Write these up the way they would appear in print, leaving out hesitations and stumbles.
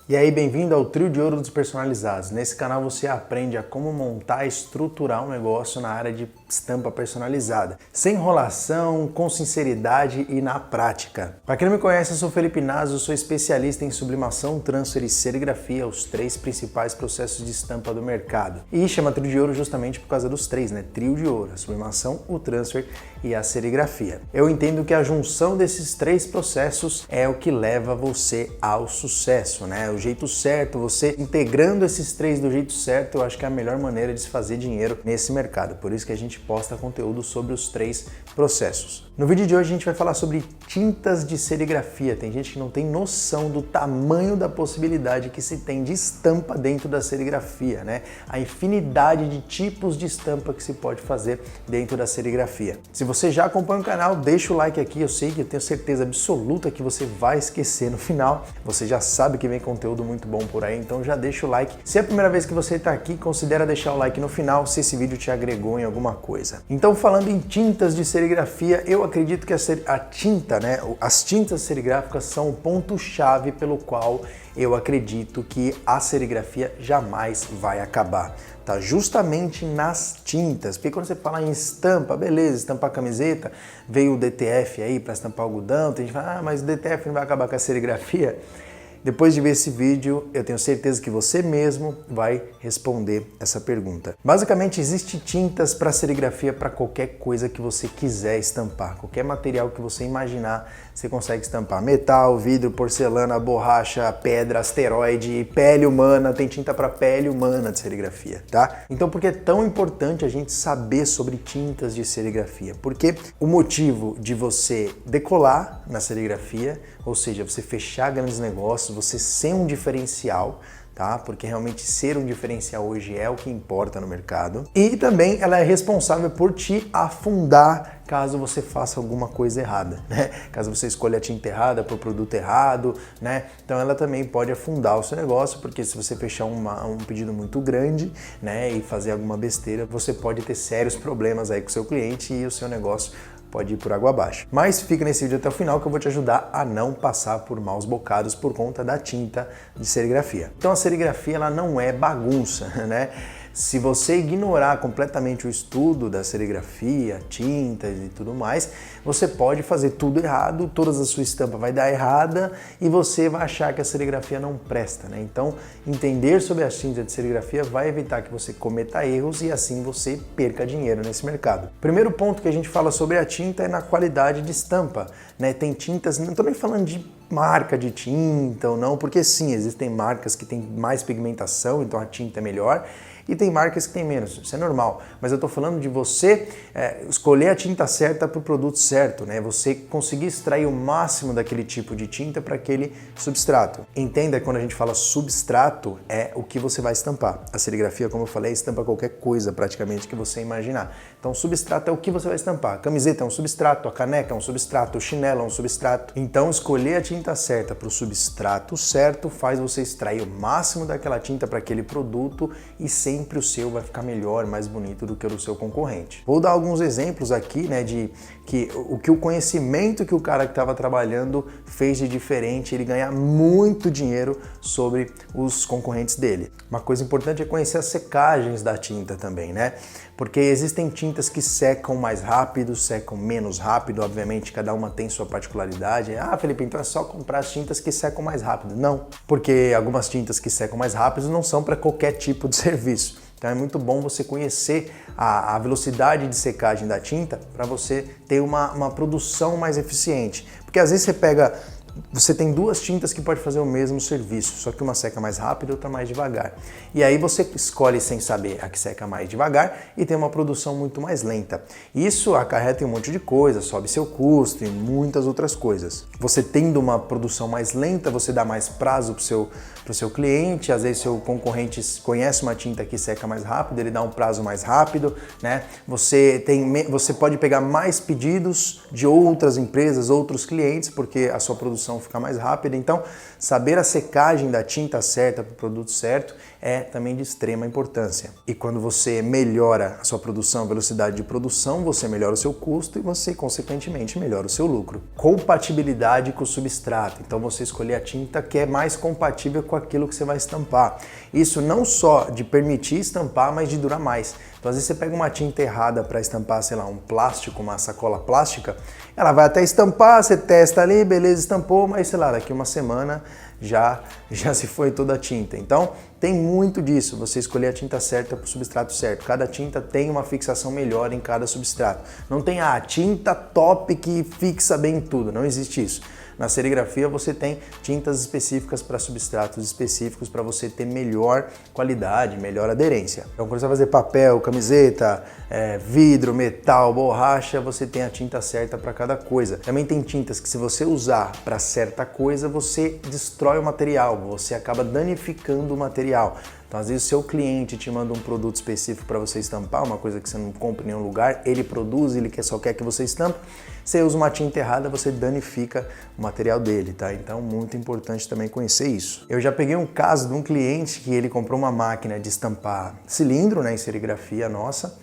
E aí, bem-vindo ao Trio de Ouro dos Personalizados. Nesse canal você aprende a como montar e estruturar um negócio na área de estampa personalizada, sem enrolação, com sinceridade e na prática. Para quem não me conhece, eu sou Felipe Naso, sou especialista em sublimação, transfer e serigrafia, os três principais processos de estampa do mercado. E chama Trio de Ouro justamente por causa dos três, né? Trio de Ouro, a sublimação, o transfer e a serigrafia. Eu entendo que a junção desses três processos é o que leva você ao sucesso, né? O jeito certo, você integrando esses três do jeito certo, eu acho que é a melhor maneira de se fazer dinheiro nesse mercado. Por isso que a gente posta conteúdo sobre os três processos. No vídeo de hoje a gente vai falar sobre tintas de serigrafia. Tem gente que não tem noção do tamanho da possibilidade que se tem de estampa dentro da serigrafia, né? A infinidade de tipos de estampa que se pode fazer dentro da serigrafia. Se você já acompanha o canal, deixa o like aqui. Eu sei que eu tenho certeza absoluta que você vai esquecer no final. Você já sabe que vem conteúdo muito bom por aí, então já deixa o like. Se é a primeira vez que você está aqui, considera deixar o like no final se esse vídeo te agregou em alguma coisa. Então, falando em tintas de serigrafia, eu acredito que a tinta, né, as tintas serigráficas são o ponto-chave pelo qual eu acredito que a serigrafia jamais vai acabar. Tá justamente nas tintas, porque quando você fala em estampa, beleza, estampar camiseta, veio o DTF aí para estampar algodão, tem gente que fala, mas o DTF não vai acabar com a serigrafia? Depois de ver esse vídeo, eu tenho certeza que você mesmo vai responder essa pergunta. Basicamente, existe tintas para serigrafia para qualquer coisa que você quiser estampar. Qualquer material que você imaginar, você consegue estampar. Metal, vidro, porcelana, borracha, pedra, asteroide, pele humana. Tem tinta para pele humana de serigrafia, tá? Então, por que é tão importante a gente saber sobre tintas de serigrafia? Porque o motivo de você decolar na serigrafia, ou seja, você fechar grandes negócios, você ser um diferencial, tá? Porque realmente ser um diferencial hoje é o que importa no mercado. E também ela é responsável por te afundar caso você faça alguma coisa errada, né? Caso você escolha a tinta errada para o produto errado, né? Então ela também pode afundar o seu negócio, porque se você fechar um pedido muito grande, né, e fazer alguma besteira, você pode ter sérios problemas aí com o seu cliente e o seu negócio pode ir por água abaixo. Mas fica nesse vídeo até o final que eu vou te ajudar a não passar por maus bocados por conta da tinta de serigrafia. Então a serigrafia ela não é bagunça, né? Se você ignorar completamente o estudo da serigrafia, tintas e tudo mais, você pode fazer tudo errado, todas a sua estampa vai dar errada e você vai achar que a serigrafia não presta, né? Então, entender sobre as tintas de serigrafia vai evitar que você cometa erros e assim você perca dinheiro nesse mercado. Primeiro ponto que a gente fala sobre a tinta é na qualidade de estampa, né? Tem tintas, não estou nem falando de marca de tinta ou não, porque sim, existem marcas que têm mais pigmentação, então a tinta é melhor, e tem marcas que têm menos, isso é normal, mas eu estou falando de você escolher a tinta certa para o produto certo, né? Você conseguir extrair o máximo daquele tipo de tinta para aquele substrato. Entenda que quando a gente fala substrato, é o que você vai estampar. A serigrafia, como eu falei, estampa qualquer coisa praticamente que você imaginar. Então, substrato é o que você vai estampar. A camiseta é um substrato, a caneca é um substrato, o chinelo é um substrato. Então, escolher a tinta certa para o substrato certo faz você extrair o máximo daquela tinta para aquele produto e sempre o seu vai ficar melhor, mais bonito do que o do seu concorrente. Vou dar alguns exemplos aqui, né, de que o conhecimento que o cara que estava trabalhando fez de diferente, ele ganhar muito dinheiro sobre os concorrentes dele. Uma coisa importante é conhecer as secagens da tinta também, né? Porque existem tintas que secam mais rápido, secam menos rápido, obviamente cada uma tem sua particularidade. Ah, Felipe, então é só comprar as tintas que secam mais rápido. Não, porque algumas tintas que secam mais rápido não são para qualquer tipo de serviço. Então é muito bom você conhecer a velocidade de secagem da tinta para você ter uma produção mais eficiente. Porque às vezes você tem duas tintas que podem fazer o mesmo serviço, só que uma seca mais rápido e outra mais devagar. E aí você escolhe sem saber a que seca mais devagar e tem uma produção muito mais lenta. Isso acarreta em um monte de coisa, sobe seu custo e muitas outras coisas. Você tendo uma produção mais lenta, você dá mais prazo para o seu cliente, às vezes seu concorrente conhece uma tinta que seca mais rápido, ele dá um prazo mais rápido, né? Você pode pegar mais pedidos de outras empresas, outros clientes, porque a sua produção produção ficar mais rápida. Então, saber a secagem da tinta certa para o produto certo é também de extrema importância. E quando você melhora a sua produção, velocidade de produção, você melhora o seu custo e você, consequentemente, melhora o seu lucro. Compatibilidade com o substrato. Então, você escolher a tinta que é mais compatível com aquilo que você vai estampar. Isso não só de permitir estampar, mas de durar mais. Então, às vezes você pega uma tinta errada para estampar, sei lá, um plástico, uma sacola plástica, ela vai até estampar, você testa ali, beleza, estampou, mas sei lá, daqui uma semana já se foi toda a tinta. Então, tem muito disso, você escolher a tinta certa para o substrato certo. Cada tinta tem uma fixação melhor em cada substrato. Não tem a tinta top que fixa bem tudo, não existe isso. Na serigrafia você tem tintas específicas para substratos específicos para você ter melhor qualidade, melhor aderência. Então quando você vai fazer papel, camiseta, vidro, metal, borracha, você tem a tinta certa para cada coisa. Também tem tintas que se você usar para certa coisa, você destrói o material, você acaba danificando o material. Então, às vezes, o seu cliente te manda um produto específico para você estampar, uma coisa que você não compra em nenhum lugar, ele produz, ele só quer que você estampe. Você usa uma tinta errada, você danifica o material dele, tá? Então, muito importante também conhecer isso. Eu já peguei um caso de um cliente que ele comprou uma máquina de estampar cilindro, né, em serigrafia nossa,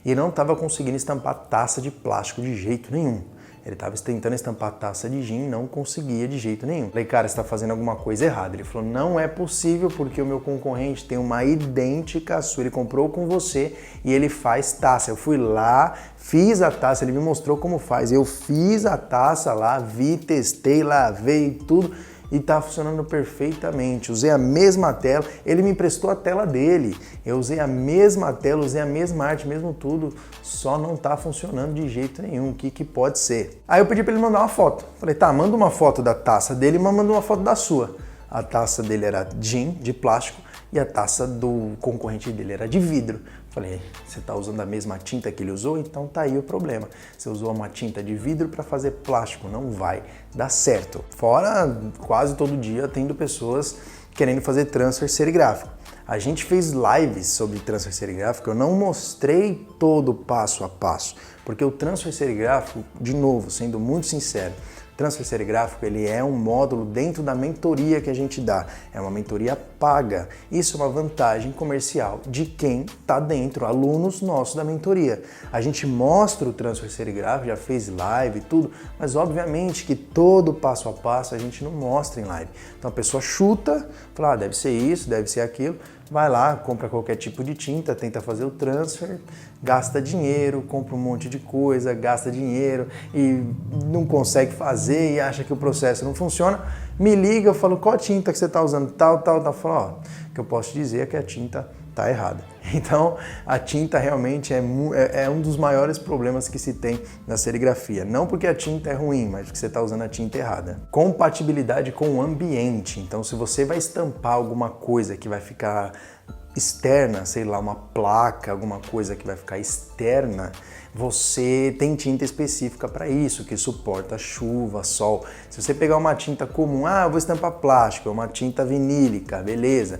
e não estava conseguindo estampar taça de plástico de jeito nenhum. Ele estava tentando estampar taça de gin, não conseguia de jeito nenhum. Falei, cara, você está fazendo alguma coisa errada. Ele falou, não é possível porque o meu concorrente tem uma idêntica à sua. Ele comprou com você e ele faz taça. Eu fui lá, fiz a taça, ele me mostrou como faz. Eu fiz a taça lá, vi, testei, lavei tudo. E tá funcionando perfeitamente. Usei a mesma tela, ele me emprestou a tela dele. Eu usei a mesma tela, usei a mesma arte, mesmo tudo, só não tá funcionando de jeito nenhum. O que pode ser? Aí eu pedi para ele mandar uma foto. Falei, tá, manda uma foto da taça dele, mas manda uma foto da sua. A taça dele era gin, de plástico, e a taça do concorrente dele era de vidro. Falei, você está usando a mesma tinta que ele usou? Então tá aí o problema. Você usou uma tinta de vidro para fazer plástico, não vai dar certo. Fora, quase todo dia, tendo pessoas querendo fazer transfer serigráfico. A gente fez lives sobre transfer serigráfico, eu não mostrei todo o passo a passo, porque o transfer serigráfico, de novo, sendo muito sincero, transfer serigráfico ele é um módulo dentro da mentoria que a gente dá. É uma mentoria paga. Isso é uma vantagem comercial de quem está dentro, alunos nossos da mentoria. A gente mostra o transfer serigráfico, já fez live e tudo, mas obviamente que todo passo a passo a gente não mostra em live. Então a pessoa chuta, fala, deve ser isso, deve ser aquilo, vai lá, compra qualquer tipo de tinta, tenta fazer o transfer, gasta dinheiro, compra um monte de coisa, gasta dinheiro e não consegue fazer e acha que o processo não funciona. Me liga, eu falo, qual tinta que você está usando? Tal. Fala, ó, o que eu posso te dizer é que a tinta está errada. Então, a tinta realmente é um dos maiores problemas que se tem na serigrafia. Não porque a tinta é ruim, mas porque você está usando a tinta errada. Compatibilidade com o ambiente. Então, se você vai estampar alguma coisa que vai ficar externa, sei lá, uma placa, alguma coisa que vai ficar externa, você tem tinta específica para isso, que suporta chuva, sol. Se você pegar uma tinta comum, eu vou estampar plástico, é uma tinta vinílica, beleza.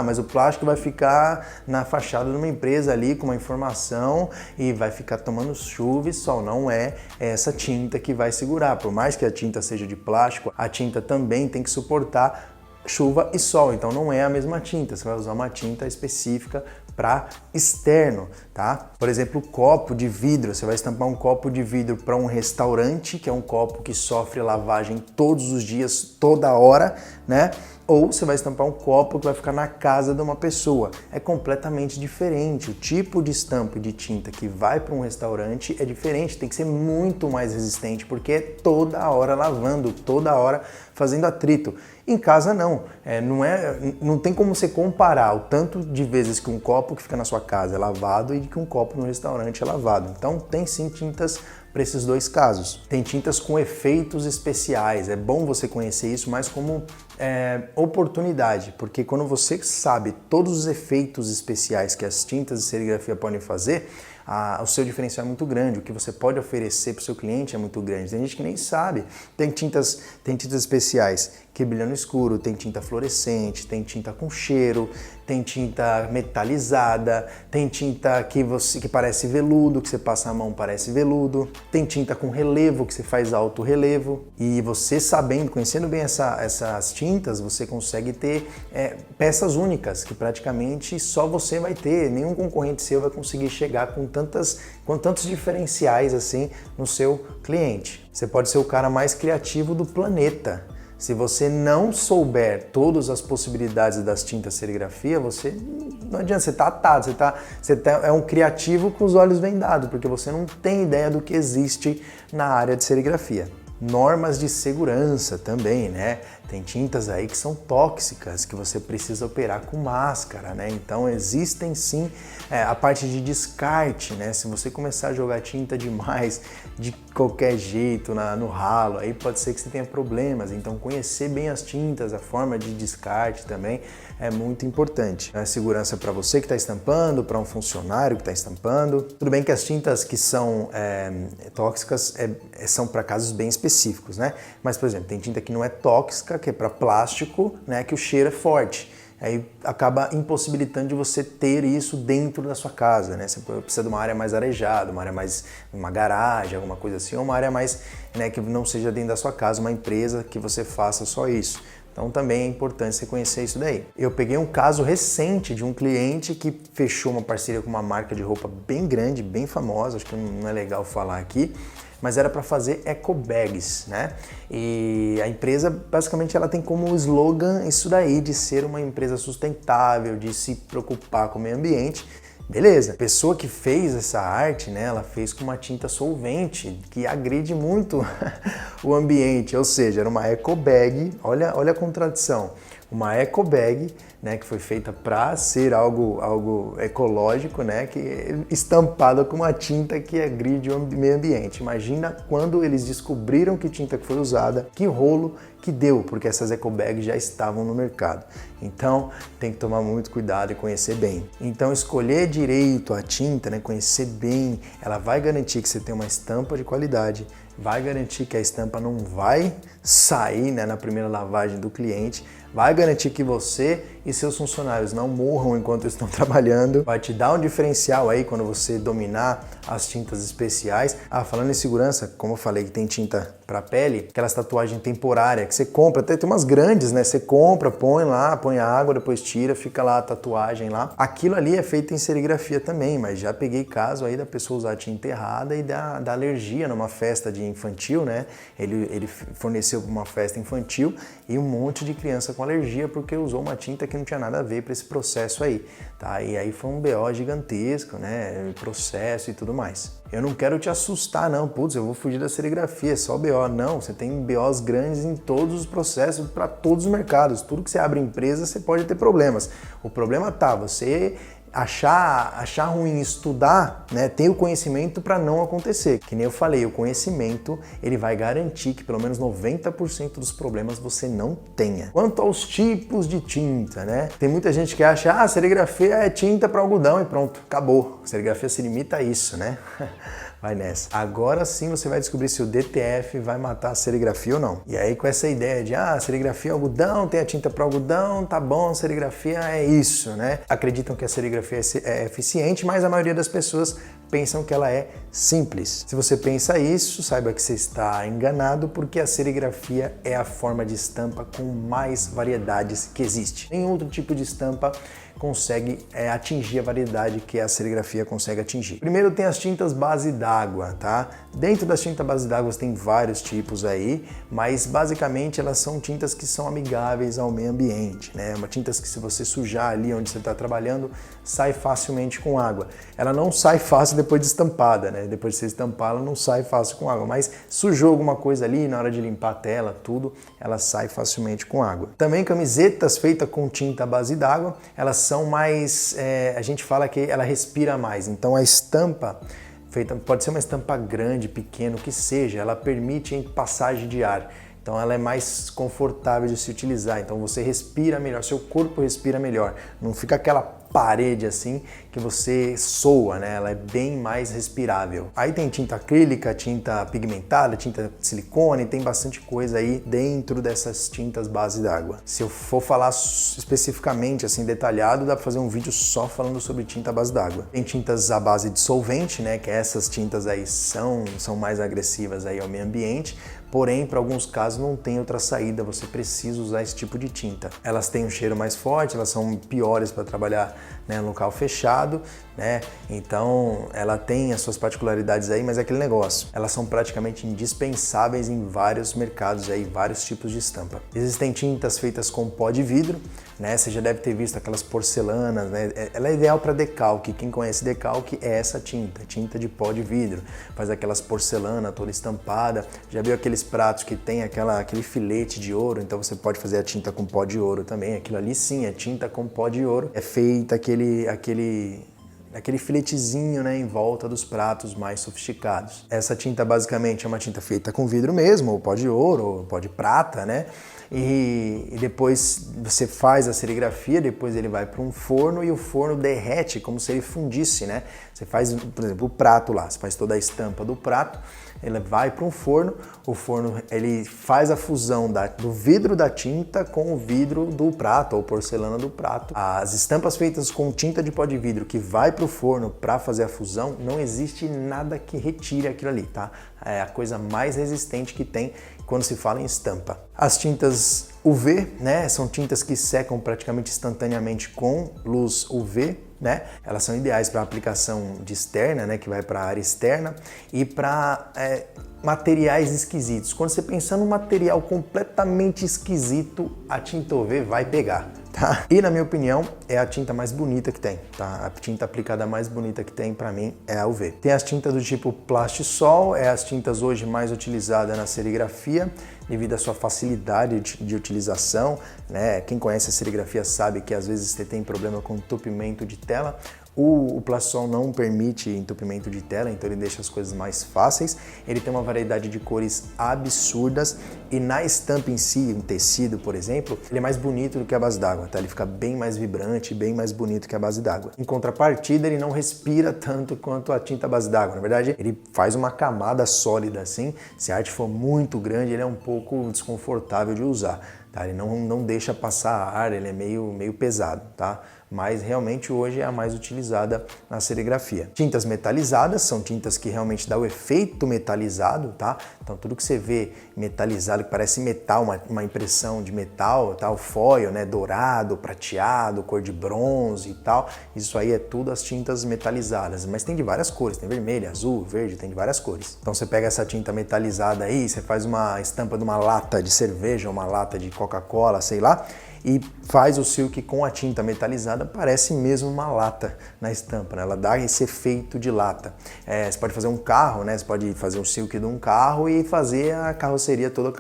Mas o plástico vai ficar na fachada de uma empresa ali com uma informação e vai ficar tomando chuva e sol. Não é essa tinta que vai segurar. Por mais que a tinta seja de plástico, a tinta também tem que suportar chuva e sol, então não é a mesma tinta, você vai usar uma tinta específica para externo, tá? Por exemplo, copo de vidro, você vai estampar um copo de vidro para um restaurante, que é um copo que sofre lavagem todos os dias, toda hora, né? Ou você vai estampar um copo que vai ficar na casa de uma pessoa. É completamente diferente. O tipo de estampa de tinta que vai para um restaurante é diferente, tem que ser muito mais resistente, porque é toda hora lavando, toda hora fazendo atrito. Em casa não, não tem como você comparar o tanto de vezes que um copo que fica na sua casa é lavado e que um copo no restaurante é lavado. Então tem sim tintas para esses dois casos. Tem tintas com efeitos especiais, é bom você conhecer isso, mas como oportunidade, porque quando você sabe todos os efeitos especiais que as tintas de serigrafia podem fazer, o seu diferencial é muito grande, o que você pode oferecer para o seu cliente é muito grande. Tem gente que nem sabe. Tem tintas especiais que brilham no escuro, tem tinta fluorescente, tem tinta com cheiro, tem tinta metalizada, tem tinta que parece veludo, que você passa a mão parece veludo, tem tinta com relevo, que você faz alto relevo. E você sabendo, conhecendo bem essas tintas, você consegue ter peças únicas, que praticamente só você vai ter, nenhum concorrente seu vai conseguir chegar com tantos diferenciais assim no seu cliente. Você pode ser o cara mais criativo do planeta. Se você não souber todas as possibilidades das tintas serigrafia, não adianta, você está atado, é um criativo com os olhos vendados, porque você não tem ideia do que existe na área de serigrafia. Normas de segurança também, né? Tem tintas aí que são tóxicas, que você precisa operar com máscara, né? Então existem sim a parte de descarte, né? Se você começar a jogar tinta demais, de qualquer jeito, no ralo, aí pode ser que você tenha problemas. Então conhecer bem as tintas, a forma de descarte também é muito importante. É segurança para você que está estampando, para um funcionário que está estampando. Tudo bem que as tintas que são tóxicas são para casos bem específicos, né? Mas, por exemplo, tem tinta que não é tóxica, que é para plástico, né? Que o cheiro é forte. Aí acaba impossibilitando de você ter isso dentro da sua casa, né? Você precisa de uma área mais arejada, uma garagem, alguma coisa assim, ou uma área mais, né, que não seja dentro da sua casa, uma empresa que você faça só isso. Então também é importante você conhecer isso daí. Eu peguei um caso recente de um cliente que fechou uma parceria com uma marca de roupa bem grande, bem famosa, acho que não é legal falar aqui, mas era para fazer eco bags, né? E a empresa, basicamente, ela tem como slogan isso daí, de ser uma empresa sustentável, de se preocupar com o meio ambiente. Beleza, a pessoa que fez essa arte, né, ela fez com uma tinta solvente, que agride muito o ambiente, ou seja, era uma eco bag, olha a contradição, uma eco bag, né, que foi feita para ser algo ecológico, né, que estampada com uma tinta que agride o meio ambiente. Imagina quando eles descobriram que tinta que foi usada, que rolo que deu, porque essas eco bags já estavam no mercado. Então tem que tomar muito cuidado e conhecer bem. Então escolher direito a tinta, né, conhecer bem, ela vai garantir que você tem uma estampa de qualidade, vai garantir que a estampa não vai sair, né, na primeira lavagem do cliente, vai garantir que você e seus funcionários não morram enquanto estão trabalhando, vai te dar um diferencial aí quando você dominar as tintas especiais. Falando em segurança, como eu falei que tem tinta para pele, aquelas tatuagens temporárias que você compra, até tem umas grandes, né? Você compra, põe lá, põe água, depois tira, fica lá a tatuagem lá. Aquilo ali é feito em serigrafia também, mas já peguei caso aí da pessoa usar tinta errada e da alergia numa festa de infantil, né? Ele forneceu uma festa infantil e um monte de criança com alergia porque usou uma tinta que não tinha nada a ver para esse processo aí, tá? E aí foi um BO gigantesco, né? Processo e tudo mais. Eu não quero te assustar, não. Putz, eu vou fugir da serigrafia, é só BO. Não, você tem BOs grandes em todos os processos, para todos os mercados. Tudo que você abre empresa, você pode ter problemas. O problema tá, você achar ruim estudar, né, ter o conhecimento para não acontecer. Que nem eu falei, o conhecimento ele vai garantir que pelo menos 90% dos problemas você não tenha. Quanto aos tipos de tinta, né? Tem muita gente que acha, serigrafia é tinta para algodão e pronto, acabou. Serigrafia se limita a isso, né? Vai nessa. Agora sim você vai descobrir se o DTF vai matar a serigrafia ou não. E aí com essa ideia de, serigrafia é algodão, tem a tinta para algodão, tá bom, serigrafia é isso, né? Acreditam que a serigrafia é eficiente, mas a maioria das pessoas pensam que ela é simples. Se você pensa isso, saiba que você está enganado, porque a serigrafia é a forma de estampa com mais variedades que existe. Nenhum outro tipo de estampa consegue atingir a variedade que a serigrafia consegue atingir. Primeiro tem as tintas base d'água, tá? Dentro das tintas base d'água tem vários tipos aí, mas basicamente elas são tintas que são amigáveis ao meio ambiente, né? Tintas que se você sujar ali onde você está trabalhando, sai facilmente com água. Ela não sai fácil depois de estampada, né? Depois de você estampar, ela não sai fácil com água, mas sujou alguma coisa ali, na hora de limpar a tela, tudo, ela sai facilmente com água. Também camisetas feitas com tinta base d'água, elas são mais, a gente fala que ela respira mais, então a estampa feita, pode ser uma estampa grande, pequena, o que seja, ela permite passagem de ar. Então Então ela é mais confortável de se utilizar, então você respira melhor, seu corpo respira melhor, não fica aquela parede assim que você soa, né? Ela é bem mais respirável. Aí tem tinta acrílica, tinta pigmentada, tinta de silicone, tem bastante coisa aí dentro dessas tintas base d'água. Se eu for falar especificamente assim detalhado, dá para fazer um vídeo só falando sobre tinta base d'água. Tem tintas à base de solvente, né? Que essas tintas aí são mais agressivas aí ao meio ambiente. Porém, para alguns casos não tem outra saída, você precisa usar esse tipo de tinta. Elas têm um cheiro mais forte, elas são piores para trabalhar, né, no local fechado, né? Então ela tem as suas particularidades aí, mas é aquele negócio. Elas são praticamente indispensáveis em vários mercados aí, vários tipos de estampa. Existem tintas feitas com pó de vidro, né? Você já deve ter visto aquelas porcelanas, né? Ela é ideal para decalque. Quem conhece decalque é essa tinta, tinta de pó de vidro. Faz aquelas porcelanas toda estampada. Já viu aqueles pratos que tem aquele filete de ouro? Então você pode fazer a tinta com pó de ouro também. Aquilo ali sim é tinta com pó de ouro. É feita aquele filetezinho, né, em volta dos pratos mais sofisticados. Essa tinta basicamente é uma tinta feita com vidro mesmo, ou pó de ouro, ou pó de prata, né? E depois você faz a serigrafia, depois ele vai para um forno e o forno derrete como se ele fundisse, né? Você faz, por exemplo, o prato lá, você faz toda a estampa do prato, ele vai para um forno, o forno ele faz a fusão do vidro da tinta com o vidro do prato ou porcelana do prato. As estampas feitas com tinta de pó de vidro que vai para o forno para fazer a fusão, não existe nada que retire aquilo ali, tá? É a coisa mais resistente que tem quando se fala em estampa. As tintas UV, né, são tintas que secam praticamente instantaneamente com luz UV, né? Elas são ideais para aplicação de externa, né, que vai para a área externa, e para materiais esquisitos. Quando você pensar num material completamente esquisito, a tinta UV vai pegar. Tá? E na minha opinião é a tinta mais bonita que tem, tá? A tinta aplicada mais bonita que tem para mim é a UV. Tem as tintas do tipo Plastisol, as tintas hoje mais utilizadas na serigrafia devido à sua facilidade de utilização, né? Quem conhece a serigrafia sabe que às vezes você tem problema com entupimento de tela. O Plastisol não permite entupimento de tela, então ele deixa as coisas mais fáceis. Ele tem uma variedade de cores absurdas e na estampa em si, em tecido, por exemplo, ele é mais bonito do que a base d'água, tá? Ele fica bem mais vibrante, bem mais bonito que a base d'água. Em contrapartida, ele não respira tanto quanto a tinta base d'água. Na verdade, ele faz uma camada sólida assim. Se a arte for muito grande, ele é um pouco desconfortável de usar, tá? Ele não deixa passar ar, ele é meio pesado, tá? Mas realmente hoje é a mais utilizada na serigrafia. Tintas metalizadas são tintas que realmente dão o efeito metalizado, tá? Então tudo que você vê metalizado, que parece metal, uma impressão de metal, tá? O foil, né? Dourado, prateado, cor de bronze e tal, isso aí é tudo as tintas metalizadas, mas tem de várias cores, tem vermelho, azul, verde, tem de várias cores. Então você pega essa tinta metalizada aí, você faz uma estampa de uma lata de cerveja, uma lata de Coca-Cola, sei lá, e faz o silk com a tinta metalizada, parece mesmo uma lata na estampa, né? Ela dá esse efeito de lata. Você pode fazer um carro, né? Você pode fazer um silk de um carro e fazer a carroceria toda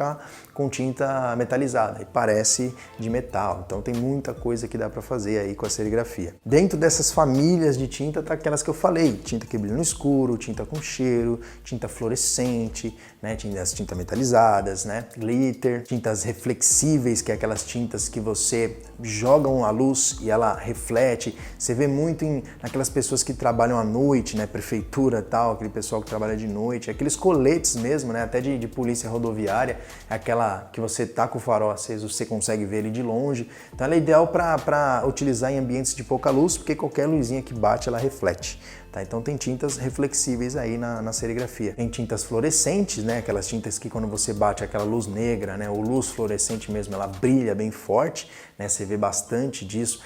com tinta metalizada, e parece de metal. Então tem muita coisa que dá para fazer aí com a serigrafia. Dentro dessas famílias de tinta tá aquelas que eu falei, tinta que brilha no escuro, tinta com cheiro, tinta fluorescente, né? As tintas metalizadas, né? Glitter, tintas reflexíveis, que é aquelas tintas que você joga a luz e ela reflete. Você vê muito naquelas pessoas que trabalham à noite, né? Prefeitura e tal, aquele pessoal que trabalha de noite, aqueles coletes mesmo, né? Até de polícia rodoviária, aquela que você tá com o farol aceso, você consegue ver ele de longe. Então ela é ideal para utilizar em ambientes de pouca luz, porque qualquer luzinha que bate, ela reflete. Tá? Então tem tintas reflexíveis aí na serigrafia. Tem tintas fluorescentes, né? Aquelas tintas que quando você bate aquela luz negra, né? Ou luz fluorescente mesmo, ela brilha bem forte, né? Você vê bastante disso.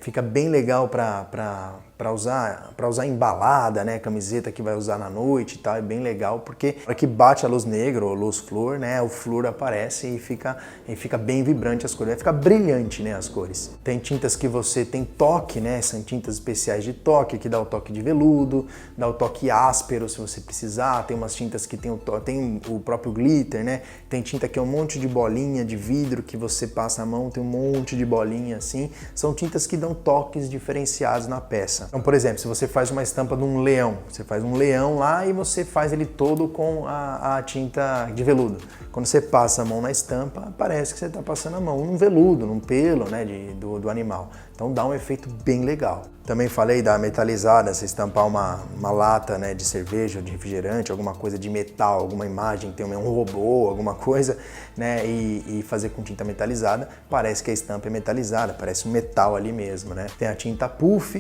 Fica bem legal para usar embalada, né? Camiseta que vai usar na noite e tal, é bem legal, porque na hora que bate a luz negra ou luz flúor, né? O flúor aparece e fica bem vibrante as cores, vai ficar brilhante, né? As cores. Tem tintas que você tem toque, né? São tintas especiais de toque, que dá o toque de veludo, dá o toque áspero se você precisar, tem umas tintas que tem o próprio glitter, né? Tem tinta que é um monte de bolinha de vidro que você passa a mão, tem um monte de bolinha assim, são tintas que dão toques diferenciados na peça. Então, por exemplo, se você faz uma estampa de um leão, você faz um leão lá e você faz ele todo com a tinta de veludo. Quando você passa a mão na estampa, parece que você está passando a mão num veludo, num pelo, né, do animal. Então dá um efeito bem legal. Também falei da metalizada, você estampar uma lata, né, de cerveja, de refrigerante, alguma coisa de metal, alguma imagem, tem um robô, alguma coisa, né, e fazer com tinta metalizada, parece que a estampa é metalizada, parece um metal ali mesmo, né. Tem a tinta puff,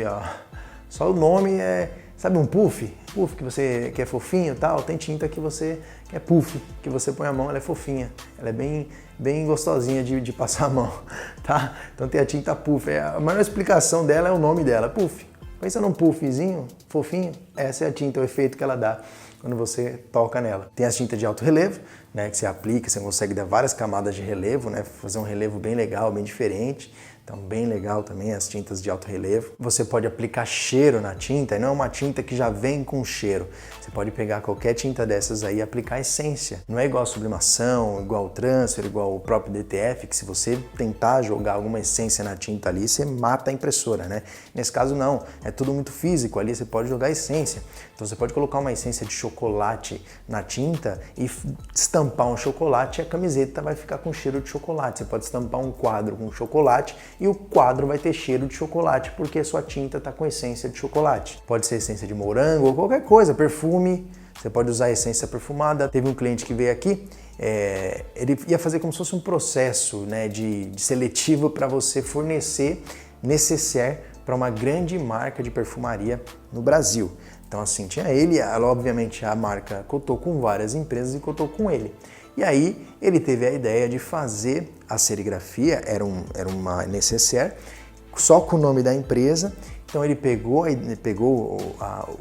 ó, só o nome é... Sabe um puff? Puff que você quer fofinho e tal, tem tinta que é puff, que você põe a mão, ela é fofinha, ela é bem gostosinha de passar a mão, tá? Então tem a tinta puff, a maior explicação dela é o nome dela, puff. Pensa num puffzinho, fofinho, essa é a tinta, o efeito que ela dá quando você toca nela. Tem as tintas de alto relevo, né, que você aplica, você consegue dar várias camadas de relevo, né, fazer um relevo bem legal, bem diferente. Então, bem legal também as tintas de alto relevo. Você pode aplicar cheiro na tinta, e não é uma tinta que já vem com cheiro. Você pode pegar qualquer tinta dessas aí e aplicar essência. Não é igual a sublimação, igual o transfer, igual o próprio DTF, que se você tentar jogar alguma essência na tinta ali, você mata a impressora, né? Nesse caso não, é tudo muito físico, ali você pode jogar essência. Então você pode colocar uma essência de chocolate na tinta e estampar um chocolate e a camiseta vai ficar com cheiro de chocolate. Você pode estampar um quadro com chocolate e o quadro vai ter cheiro de chocolate, porque a sua tinta está com essência de chocolate. Pode ser essência de morango ou qualquer coisa, perfume, você pode usar essência perfumada. Teve um cliente que veio aqui, ele ia fazer como se fosse um processo, né, de seletivo para você fornecer necessaire para uma grande marca de perfumaria no Brasil. Então assim, tinha ele, obviamente a marca cotou com várias empresas e cotou com ele. E aí ele teve a ideia de fazer a serigrafia, era uma necessaire, só com o nome da empresa. Então ele pegou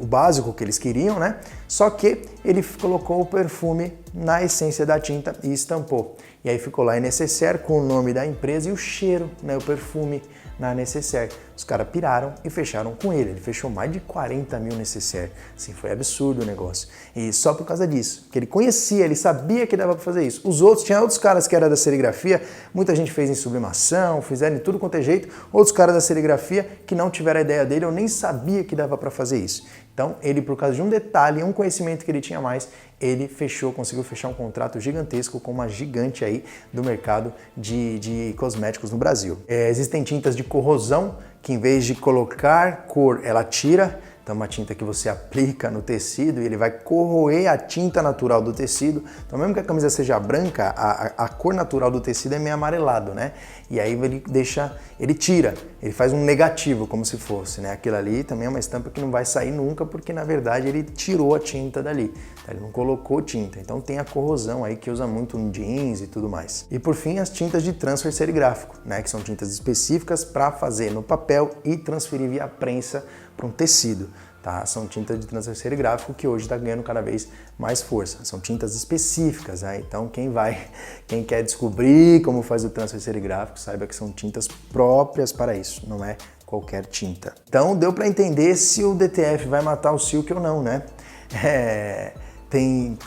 o básico que eles queriam, né? Só que ele colocou o perfume na essência da tinta e estampou. E aí ficou lá a necessaire com o nome da empresa e o cheiro, né? O perfume na necessaire. Os caras piraram e fecharam com ele. Ele fechou mais de 40 mil necessaire. Assim, foi absurdo o negócio. E só por causa disso, que ele conhecia, ele sabia que dava para fazer isso. Tinha outros caras que eram da serigrafia, muita gente fez em sublimação, fizeram de tudo quanto é jeito. Outros caras da serigrafia que não tiveram a ideia dele, eu nem sabia que dava para fazer isso. Então, ele, por causa de um detalhe, um conhecimento que ele tinha mais, ele conseguiu fechar um contrato gigantesco com uma gigante aí do mercado de cosméticos no Brasil. Existem tintas de corrosão, que em vez de colocar cor, ela tira. Então, uma tinta que você aplica no tecido e ele vai corroer a tinta natural do tecido. Então, mesmo que a camisa seja branca, a cor natural do tecido é meio amarelado, né? E aí ele tira, ele faz um negativo, como se fosse, né? Aquilo ali também é uma estampa que não vai sair nunca, porque na verdade ele tirou a tinta dali. Então, ele não colocou tinta. Então, tem a corrosão aí que usa muito no jeans e tudo mais. E por fim, as tintas de transfer serigráfico, né? Que são tintas específicas para fazer no papel e transferir via prensa para um tecido, tá? São tintas de transfer serigráfico que hoje está ganhando cada vez mais força. São tintas específicas, né? Então quem quer descobrir como faz o transfer serigráfico, saiba que são tintas próprias para isso, não é qualquer tinta. Então deu para entender se o DTF vai matar o silk ou não, né? Tem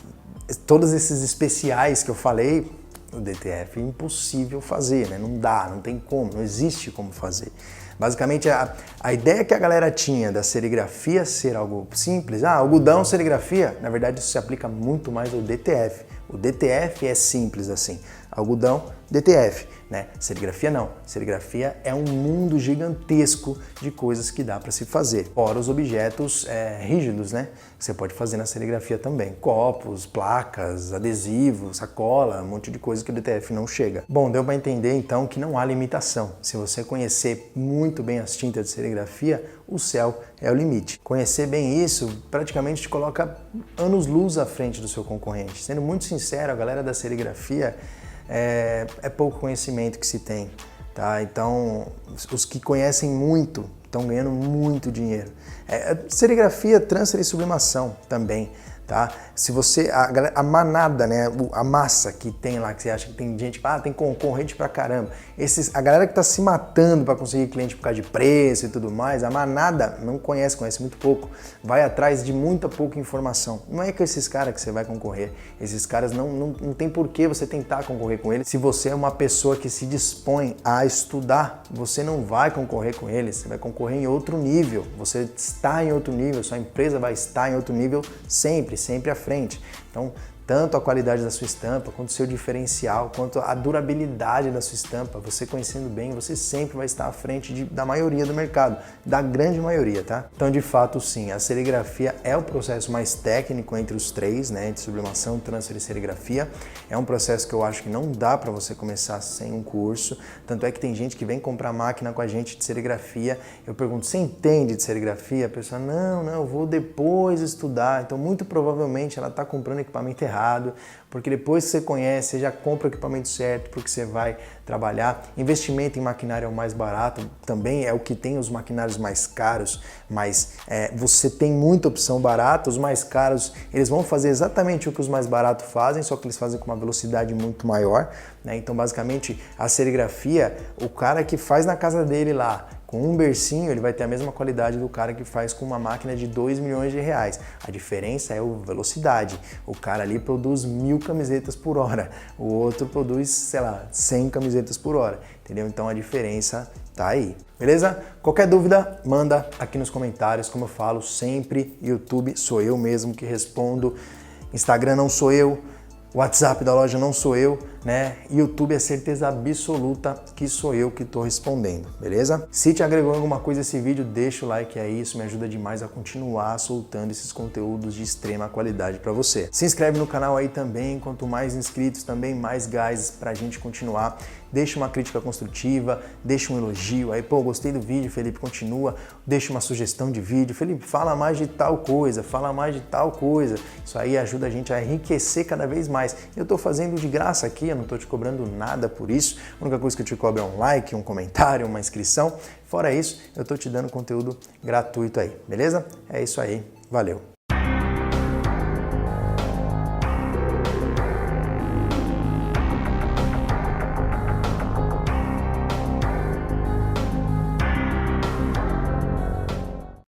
todos esses especiais que eu falei, o DTF é impossível fazer, né? Não dá, não tem como, não existe como fazer. Basicamente, a ideia que a galera tinha da serigrafia ser algo simples, algodão, serigrafia, na verdade isso se aplica muito mais ao DTF. O DTF é simples assim, algodão, DTF, né? Serigrafia não. Serigrafia é um mundo gigantesco de coisas que dá para se fazer. Fora os objetos rígidos, né? Você pode fazer na serigrafia também. Copos, placas, adesivos, sacola, um monte de coisa que o DTF não chega. Bom, deu para entender então que não há limitação. Se você conhecer muito bem as tintas de serigrafia, o céu é o limite. Conhecer bem isso praticamente te coloca anos-luz à frente do seu concorrente. Sendo muito sincero, a galera da serigrafia é pouco conhecimento que se tem, tá? Então, os que conhecem muito estão ganhando muito dinheiro. Serigrafia, transfer e sublimação também, tá? Se você, a manada, né, a massa que tem lá, que você acha que tem gente que tem concorrente pra caramba, a galera que tá se matando para conseguir cliente por causa de preço e tudo mais, a manada não conhece muito pouco, vai atrás de muita pouca informação. Não é com esses caras que você vai concorrer, esses caras não tem por que você tentar concorrer com eles. Se você é uma pessoa que se dispõe a estudar, você não vai concorrer com eles, você vai concorrer em outro nível, você está em outro nível, sua empresa vai estar em outro nível sempre à frente. Então, tanto a qualidade da sua estampa, quanto o seu diferencial, quanto a durabilidade da sua estampa, você conhecendo bem, você sempre vai estar à frente da maioria do mercado, da grande maioria, tá? Então, de fato, sim, a serigrafia é o processo mais técnico entre os três, né? Entre sublimação, transfer e serigrafia. É um processo que eu acho que não dá para você começar sem um curso, tanto é que tem gente que vem comprar máquina com a gente de serigrafia, eu pergunto, você entende de serigrafia? A pessoa, não, eu vou depois estudar. Então, muito provavelmente, ela está comprando equipamento errado, porque depois que você conhece, você já compra o equipamento certo, porque você vai trabalhar. Investimento em maquinário é o mais barato, também é o que tem os maquinários mais caros, mas você tem muita opção barata. Os mais caros, eles vão fazer exatamente o que os mais baratos fazem, só que eles fazem com uma velocidade muito maior, né? Então, basicamente, a serigrafia, o cara que faz na casa dele lá, com um bercinho, ele vai ter a mesma qualidade do cara que faz com uma máquina de 2 milhões de reais. A diferença é a velocidade. O cara ali produz 1000 camisetas por hora, o outro produz, sei lá, 100 camisetas por hora, entendeu? Então a diferença tá aí, beleza? Qualquer dúvida, manda aqui nos comentários. Como eu falo sempre, YouTube sou eu mesmo que respondo, Instagram não sou eu, WhatsApp da loja não sou eu, né? YouTube é certeza absoluta que sou eu que estou respondendo, beleza? Se te agregou alguma coisa esse vídeo, deixa o like aí, isso me ajuda demais a continuar soltando esses conteúdos de extrema qualidade para você. Se inscreve no canal aí também, quanto mais inscritos também, mais gás pra gente continuar. Deixa uma crítica construtiva, deixa um elogio aí, pô, gostei do vídeo, Felipe, continua, deixa uma sugestão de vídeo, Felipe, fala mais de tal coisa, fala mais de tal coisa. Isso aí ajuda a gente a enriquecer cada vez mais. Eu tô fazendo de graça aqui, eu não tô te cobrando nada por isso. A única coisa que eu te cobro é um like, um comentário, uma inscrição. Fora isso, eu tô te dando conteúdo gratuito aí, beleza? É isso aí, valeu!